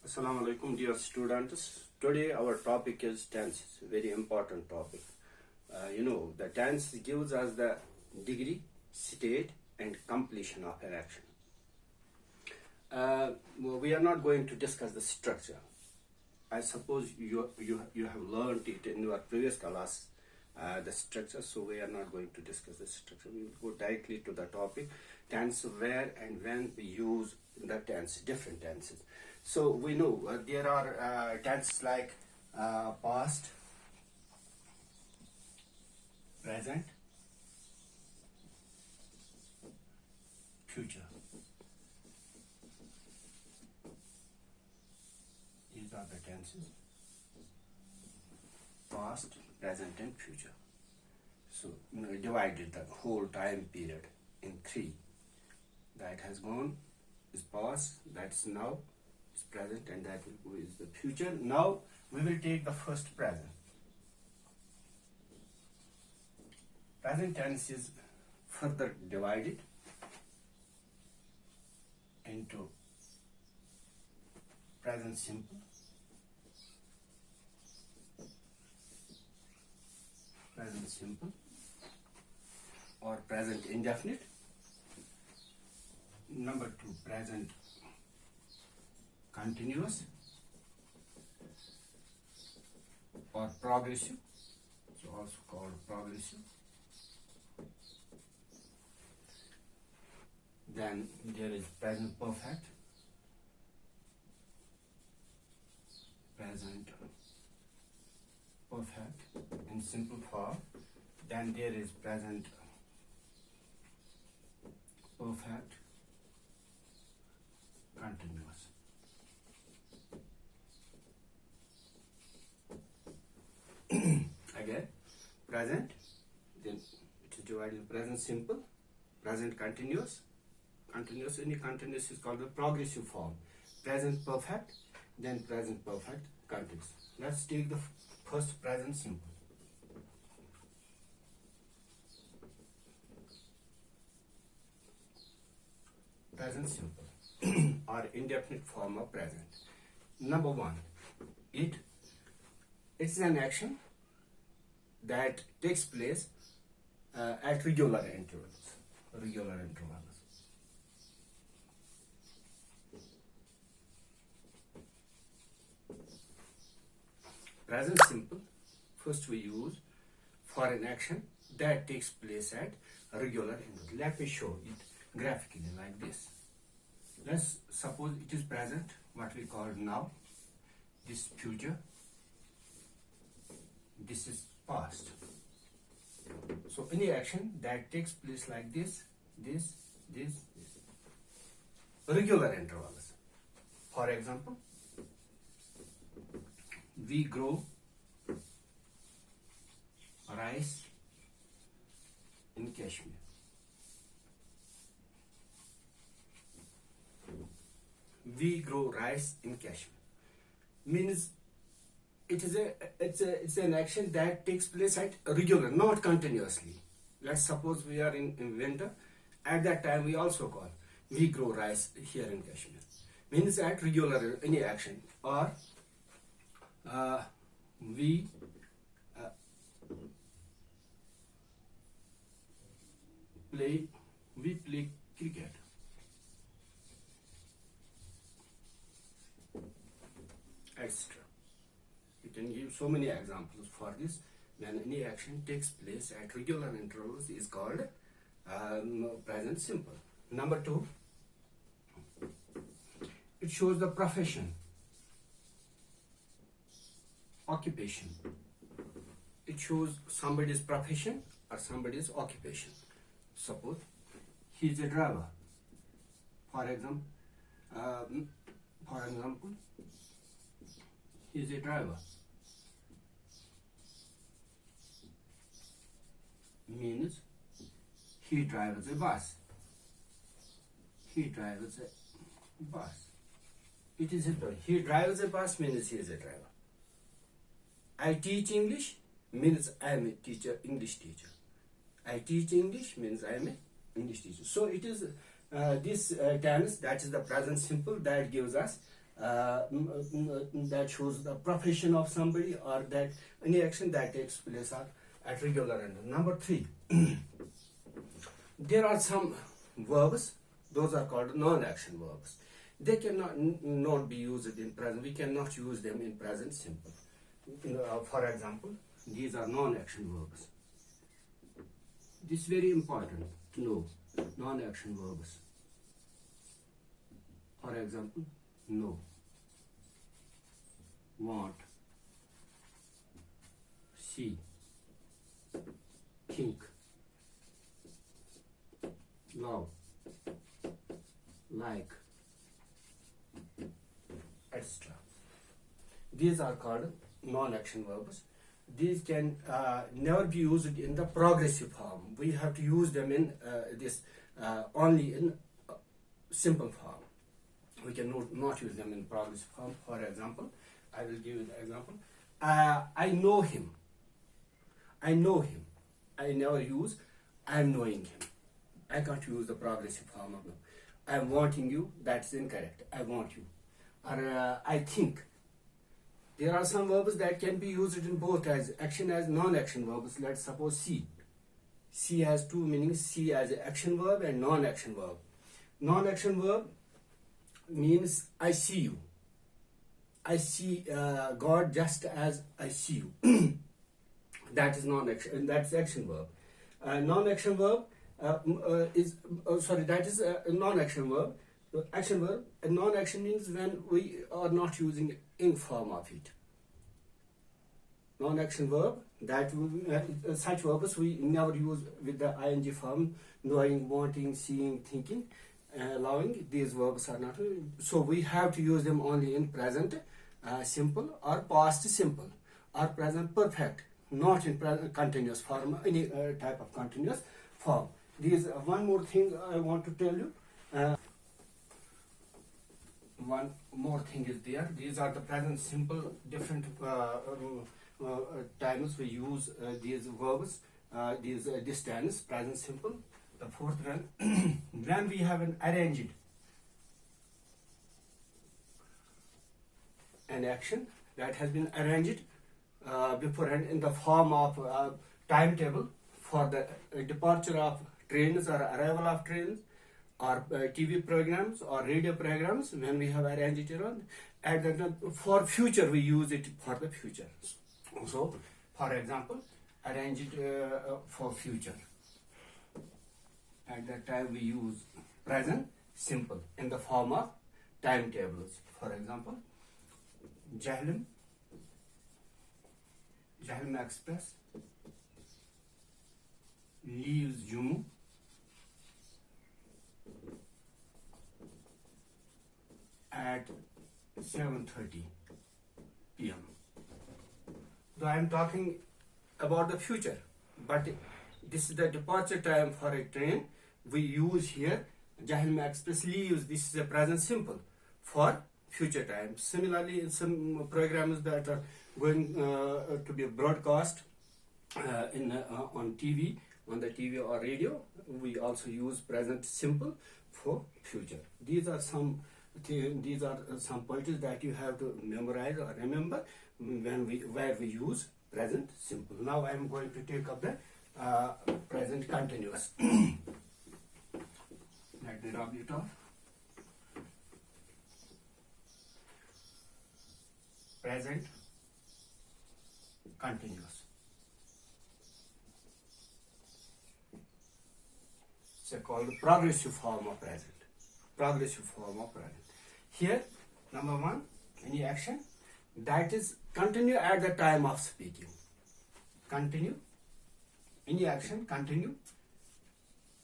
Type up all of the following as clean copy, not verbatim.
Assalamu alaikum, dear students. Today our topic is tenses, very important topic. The tense gives us the degree, state, and completion of an action. We are not going to discuss the structure. I suppose you have learned it in your previous class, the structure, so we are not going to discuss the structure. We will go directly to the topic, tense, where and when we use the tense, different tenses. So we know there are tenses like past, present, future. These are the tenses: past, present, and future. So divided the whole time period in three. That has gone is past, that's now, is present, and that will go is the future. Now we will take the first present. Present tense is further divided into present simple, or present indefinite. Number two, present continuous or progressive, so also called progressive. Then there is present perfect, in simple form. Then there is present perfect continuous. Again, present, then it is divided in present simple, present continuous. Any continuous is called the progressive form. Present perfect, then present perfect continuous. Let's take the first present simple. Present simple or indefinite form of present. Number one, it's an action that takes place at regular intervals. Present simple, first we use for an action that takes place at regular intervals. Let me show it graphically like this. Let's suppose it is present, what we call now, this future, this is past. So any action that takes place like this, regular intervals. For example, we grow rice in Kashmir. We grow rice in Kashmir means it's an action that takes place at regular, not continuously. Let's suppose we are in winter. At that time we also call we grow rice here in Kashmir. Means at regular any action. Or we play cricket. Etc. You can give so many examples for this. When any action takes place at regular intervals is called present simple. Number two, it shows the profession, occupation. It shows somebody's profession or somebody's occupation. Suppose he is a driver. For example, he is a driver. Means he drives a bus. It is a driver. He drives a bus means he is a driver. I teach English means I am a teacher, English teacher. I teach English means I am a English teacher. So it is this tense, that is the present simple, that gives us that shows the profession of somebody, or that any action that takes place at regular intervals. Number 3, there are some verbs, those are called non-action verbs. They cannot not be used in present. We cannot use them in present simple. For example, these are non-action verbs. This is very important to know. Non-action verbs. For example, know, want, see, think, love, like, etc. These are called non-action verbs. These can never be used in the progressive form. We have to use them in this only in simple form. We can not use them in progressive form. For example, I will give you an example. I know him. I know him. I never use I am knowing him. I can't use the progressive form of them. I am wanting you. That's incorrect. I want you. Or I think. There are some verbs that can be used in both as action as non-action verbs. Let's suppose see. See has two meanings. See as an action verb and non-action verb. Non-action verb means I see you. I see God just as I see you. That is non-action. That's action verb. Non-action verb that is a non-action verb. Action verb. A non-action means when we are not using ing form of it. Non-action verb, that such verbs we never use with the ing form. Knowing, wanting, seeing, thinking, allowing. These verbs are not. So we have to use them only in present simple or past simple or present perfect, not in present continuous form, any type of continuous form. These one more thing I want to tell you. One more thing is there. These are the present simple different times we use these verbs. This tense present simple. The fourth one, when we have arranged an action that has been arranged beforehand in the form of timetable for the departure of trains or arrival of trains, or TV programs or radio programs. When we have arranged it around, at the for future we use it for the future. So, for example, arrange it for future. At that time we use present simple in the form of timetables. For example, Jhelum Express leaves Jammu at 7:30 p.m. So I am talking about the future, but this is the departure time for a train. We use here Jhelum Express leaves. This is a present simple for future time. Similarly, in some programs that are going to be broadcast on TV, on the TV or radio, we also use present simple for future. These are some pointers that you have to memorize or remember where we use present simple. Now I am going to take up the present continuous. Let me rub it off. Present continuous. It's called progressive form of present. Progressive form of present. Here, number one, any action that is continue at the time of speaking. Continue. Any action continue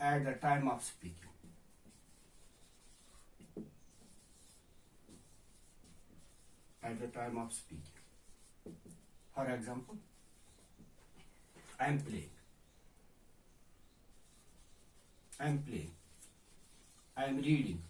at the time of speaking. At the time of speaking. For example, I am playing. I am playing. I am reading.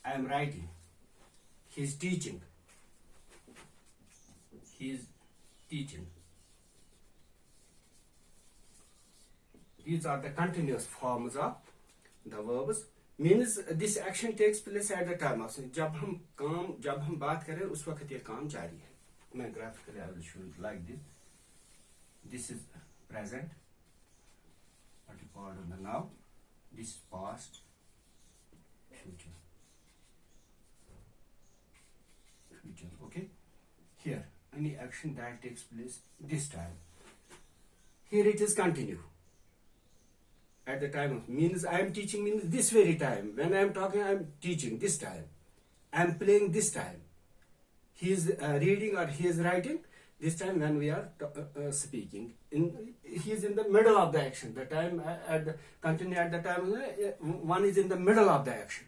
I am writing. He is teaching. He is teaching. These are the continuous forms of the verbs means this action takes place at the time of, जब हम बात करें उस वक्त ये काम जारी है. मैं graphically I will show it like this is present, what you call the now, this is past, future, okay. Here any action that takes place this time, here it is continue at the time of, means I am teaching means this very time, when I am talking I am teaching this time, I am playing this time, he is reading or he is writing this time when we are speaking. He is in the middle of the action. The time continue at the time, one is in the middle of the action.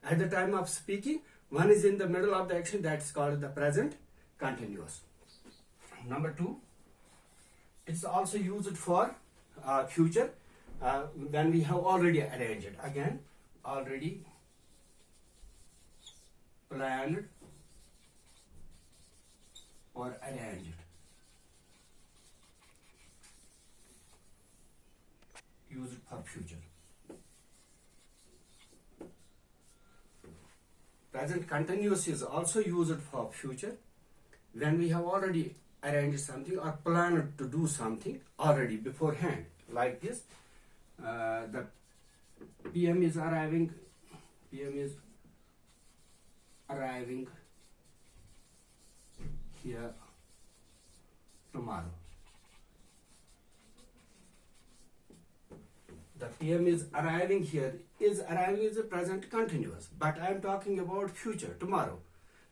At the time of speaking, one is in the middle of the action. That is called the present continuous. Number 2, it's also used for future when we have already arranged. Again, already planned or arranged. Use it for future. Present continuous is also used for future when we have already arranged something or planned to do something already beforehand. Like this, the PM is arriving here tomorrow. The PM is arriving here. Arriving is a present continuous, but I am talking about future, tomorrow.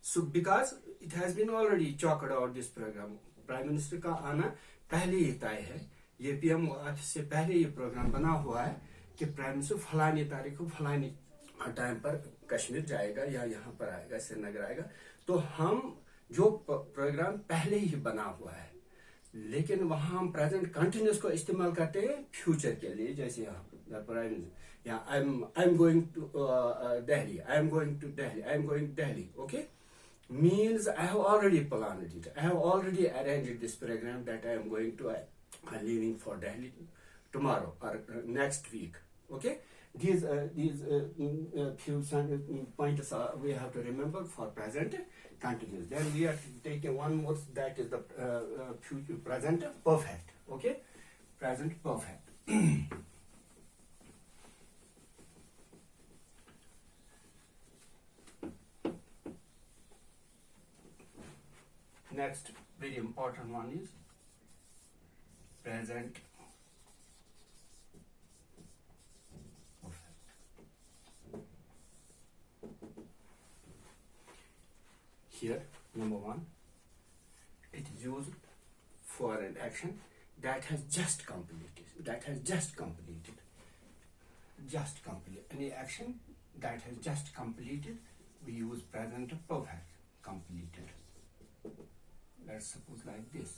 So because it has been already chalked out this program, prime minister का आना पहले ही तय है. ये PM office से पहले ये programme बना हुआ है कि प्राइम मिनिस्टर फलानी तारीख को फलानी टाइम पर कश्मीर जाएगा या यहाँ पर आएगा, श्रीनगर आएगा. तो हम जो प्रोग्राम पहले ही बना हुआ है, लेकिन वहां हम प्रेजेंट कंटिन्यूस को इस्तेमाल करते हैं फ्यूचर के लिए. जैसे यहाँ I am going to Delhi, I am going to Delhi, I am going Delhi. Okay, means I have already planned it. I have already arranged this program that I am going to leaving for Delhi tomorrow or next week. Okay, these few points we have to remember for present continuous. Then we are taking one more, that is the future present perfect. Okay, present perfect. Next very important one is present perfect. Here, number 1, it is used for an action that has just completed. Any action that has just completed, we use present perfect, completed. Let's suppose like this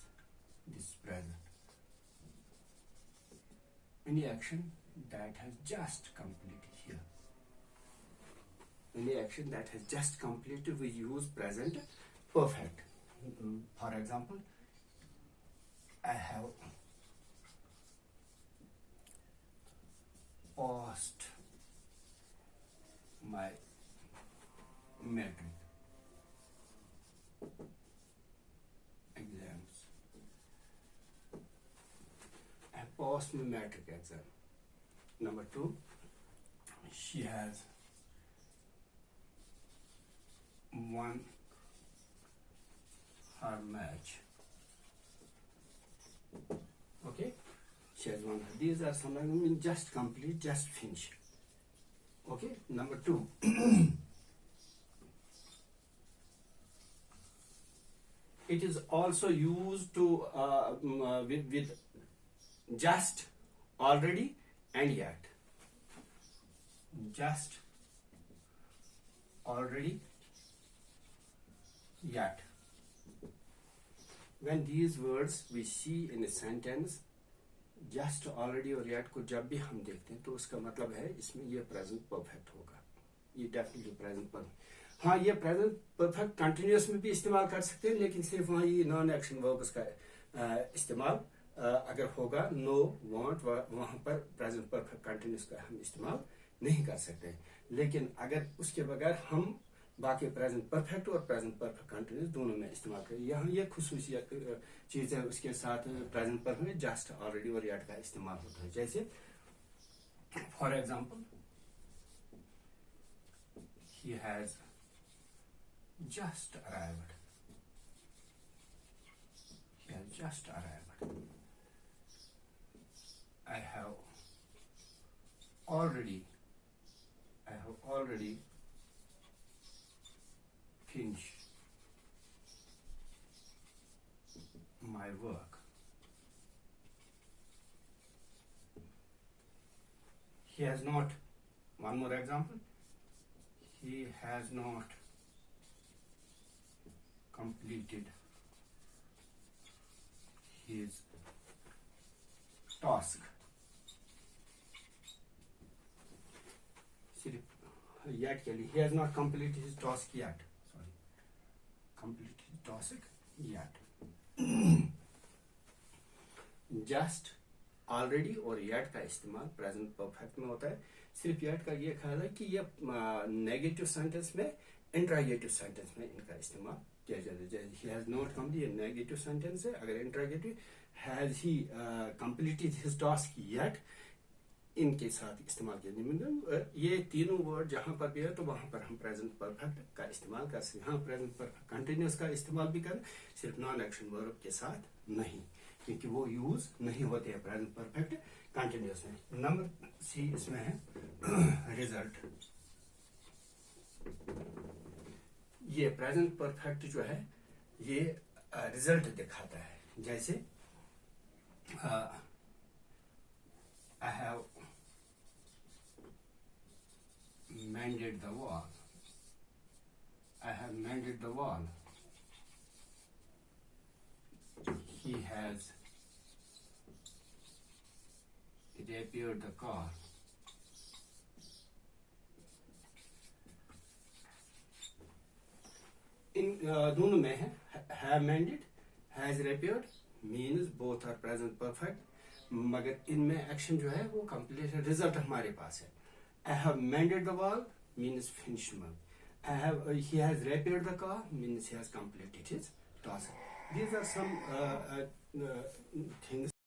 present. Any action that has just completed here. Any action that has just completed, we use present perfect. For example, I have passed my metric exams. I passed my metric exam. Number 2, she has won her match. Okay, she has won. These are some, just complete, just finish. Okay, number 2. It is also used to with just, already, and yet. Just, already, yet. When these words we see in a sentence, just, already और yet को जब भी हम देखते हैं तो उसका मतलब है इसमें ये present perfect होगा. ये definitely present perfect. हाँ, ये present perfect continuous में भी इस्तेमाल कर सकते हैं, लेकिन सिर्फ वहाँ ये नॉन एक्शन वर्ब्स का इस्तेमाल अगर होगा, नो, वांट, वहाँ पर present perfect continuous का हम इस्तेमाल नहीं कर सकते। लेकिन अगर उसके बगैर हम बाकी प्रेजेंट परफेक्ट और प्रेजेंट परफेक्ट कंटिन्यूस दोनों में इस्तेमाल करें। यहाँ ये खुसूसियत चीज है उसके साथ प्रेजेंट परफेक्ट जस्ट, ऑलरेडी और येट का इस्तेमाल होता है। जैसे for example, he has just arrived. He has just arrived. I have already finished my work. He has not, one more example, he has not completed his task. सिर्फ yet के लिए, he has not completed his task yet. Sorry, completed his task yet. Just, already और yet का इस्तेमाल present perfect में होता है। सिर्फ yet का ये ख्याल है कि ये नेगेटिव सेंटेंस में, इंट्रागेटिव सेंटेंस में इनका इस्तेमाल किया जाता है। जैसे he has not completed, ये नेगेटिव सेंटेंस है। अगर interrogative, has he completed his task yet, इनके साथ इस्तेमाल किया। मतलब ये तीनों वर्ड जहां पर भी है तो वहां पर हम प्रेजेंट परफेक्ट का इस्तेमाल कर सकते हैं। हाँ, प्रेजेंट परफेक्ट कंटिन्यूस का इस्तेमाल भी करें, सिर्फ नॉन एक्शन वर्ब के साथ नहीं, क्योंकि वो यूज नहीं होते हैं प्रेजेंट परफेक्ट कंटिन्यूस में। नंबर सी इसमें है रिजल्ट। ये प्रेजेंट परफेक्ट जो है ये रिजल्ट दिखाता है। जैसे I have mended the wall. I have mended the wall. He has repaired the car. इन दोनों में है have mended, has repaired, means both are present perfect, मगर इनमें एक्शन जो है वो कंप्लीट है। रिजल्ट हमारे पास है। I have mended the wall means finished work. He has repaired the car means he has completed his task. These are some things